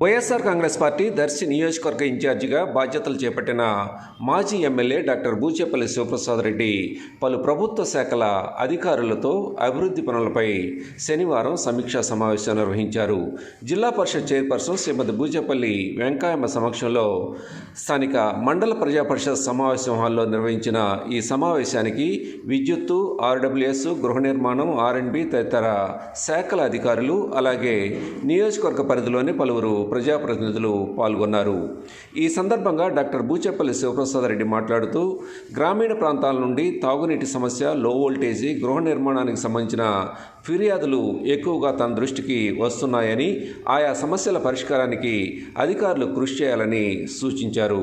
YSR Congress party Darsi నియోజకవర్గ ఇన్ఛార్జిగా బాధ్యతలు చేపట్టిన మాజీ ఎమ్మెల్యే డాక్టర్ బూచేపల్లి శివప్రసాద్ రెడ్డి పలు ప్రభుత్వ శాఖల అధికారులతో అభివృద్ధి పనులపై శనివారం సమీక్షా సమావేశం నిర్వహించారు. జిల్లా పరిషత్ చైర్పర్సన్ శ్రీమతి బూచేపల్లి వెంకయ్యమ్మ సమక్షంలో స్థానిక మండల ప్రజా పరిషత్ సమావేశం హాల్లో నిర్వహించిన ఈ సమావేశానికి విద్యుత్తు, ఆర్డబ్ల్యూఎస్, గృహ నిర్మాణం, ఆర్ఎండ్బి తదితర శాఖల అధికారులు అలాగే నియోజకవర్గ పరిధిలోని పలువురు ప్రజాప్రతినిధులు పాల్గొన్నారు. ఈ సందర్భంగా డాక్టర్ బూచేపల్లి శివప్రసాద్ రెడ్డి మాట్లాడుతూ గ్రామీణ ప్రాంతాల నుండి తాగునీటి సమస్య, లో వోల్టేజీ, గృహ నిర్మాణానికి సంబంధించిన ఫిర్యాదులు ఎక్కువగా తన దృష్టికి వస్తున్నాయని, ఆయా సమస్యల పరిష్కారానికి అధికారులు కృషి చేయాలని సూచించారు.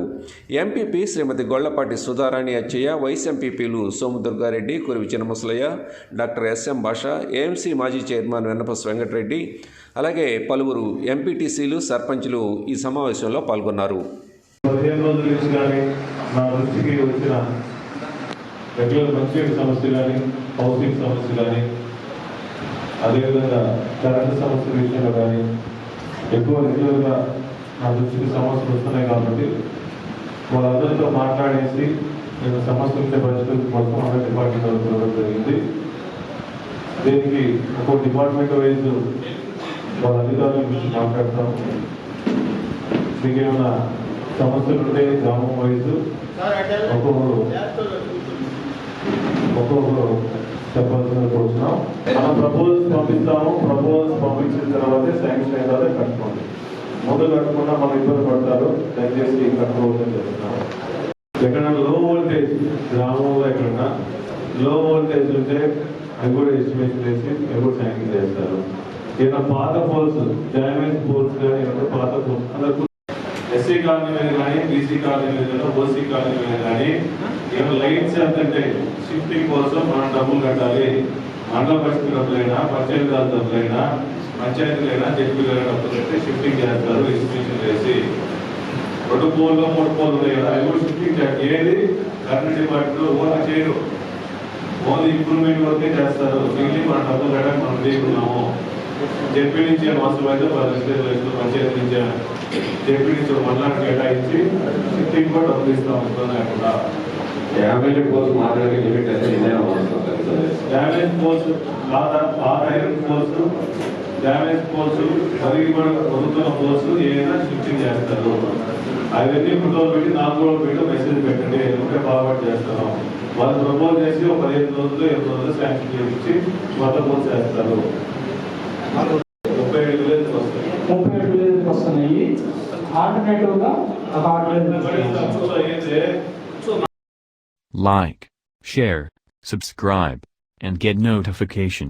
ఎంపీపీ శ్రీమతి గొళ్లపాటి సుధారాణి అచ్చయ్య, వైస్ ఎంపీపీలు సోముదుర్గారెడ్డి, కురివి చిన్నముసలయ్య, డాక్టర్ ఎస్ఎం భాష, ఏఎంసీ మాజీ చైర్మన్ వెన్నపస్ వెంకటరెడ్డి అలాగే పలువురు ఎంపీటీసీలు, సర్పంచ్లు ఈ సమావేశంలో పాల్గొన్నారు. 15 రోజుల నుంచి కానీ నా దృష్టికి వచ్చిన రెగ్యులర్ మంచినీటి సమస్య కానీ, హౌసింగ్ సమస్య కానీ, అదేవిధంగా కరెంటు సమస్య విషయంలో కానీ ఎక్కువ రెగ్యులర్గా నా దృష్టికి సమస్యలు వస్తున్నాయి. కాబట్టి వాళ్ళందరితో మాట్లాడేసి నేను సమస్య ఉంటే పరిష్కరించడం కోసం అన్ని డిపార్ట్మెంట్ చూడడం జరిగింది. దీనికి ఒక డిపార్ట్మెంట్ వైజ్ వాళ్ళ అధికారుల గురించి మాట్లాడతాం. మీకు ఏమైనా సమస్యలు ఉంటే గ్రామం వైజ్ ఒక్కొక్కరు చెప్పాల్సిన కోరుతున్నాం. మనం ప్రపోజల్స్ పంపిస్తాము. ప్రపోజల్స్ పంపించిన తర్వాతే శాంక్షన్ అయిన తర్వాత కట్టుకోండి. ముందు కట్టకుండా మనం ఇబ్బంది పడతారు. దయచేసి కట్టుకోవద్దని చెప్తున్నాం. ఎక్కడైనా లో వోల్టేజ్ గ్రామంలో ఎక్కడన్నా లో వోల్టేజ్ ఉంటే అవి కూడా ఎస్టిమేషన్ వేసి అవి కూడా శాంక్షన్ చేస్తారు. ఏదైనా పాత పోల్స్, డ్యామేజ్ పోల్స్ కానీ ఏమైనా పాత పోల్స్ అందరూ ఎస్సీ కాలనీ మీద కానీ, బీసీ కాలనీ మీద కానీ, ఓసీ కాలనీ మీద కానీ ఏమైనా లైట్స్ అంటే షిఫ్టింగ్ కోసం మనం డబ్బులు కట్టాలి. మండల పరిస్థితి డబ్బులైనా, పంచాయతీ రాజ్ డబ్బులైనా, పంచాయతీలైనా, జడ్పీలైనా డబ్బులు కట్టి షిఫ్టింగ్ చేస్తారు. ఎస్టిమేషన్ వేసి 2 పోల్లు 3 పోల్లు ఉన్నాయి కదా, అవి కూడా షిఫ్టింగ్ చేయాలి. ఏది కరెంట్ డిపార్ట్మెంట్లో ఓన్లీ చేయరు, ఓన్లీ ఇంప్రూవ్మెంట్ వరకే చేస్తారు. మిగిలి మన డబ్బులు కట్టడానికి మనం తీసుకున్నాము. జడ్పీ నుంచి అవసరమైతే 10 లక్షలు, పంచాయతీ నుంచి జడ్పీ నుంచి 1 లక్ష కేటాయించి షిఫ్టింగ్ కూడా డబ్బులు ఇస్తాం. లేకుండా డ్యామేజ్ పోల్స్ మాట్లాడే లిమిట్ అయితే damage poles, iron poles, damage poles, పరిగిపడ వదులుతున్న పోల్స్ ఏదైనా షిఫ్టింగ్ చేస్తారు. అవన్నీ ఫోటోలు పెట్టి 4 రోజులు పెట్టి మెసేజ్ పెట్టండి. ఎందుకంటే ఫార్వర్డ్ చేస్తాను. వాళ్ళు ప్రపోజ్ చేసి 15 రోజులు 8 రోజులు శాంక్షన్ చేయించి మొత్తం పోల్స్ చేస్తారు. 37 విలేజ్ వస్తాయి. 37 విలేజ్ వస్తున్నాయి. ఆల్టర్నేటివ్ గా like, share, subscribe, and get notification.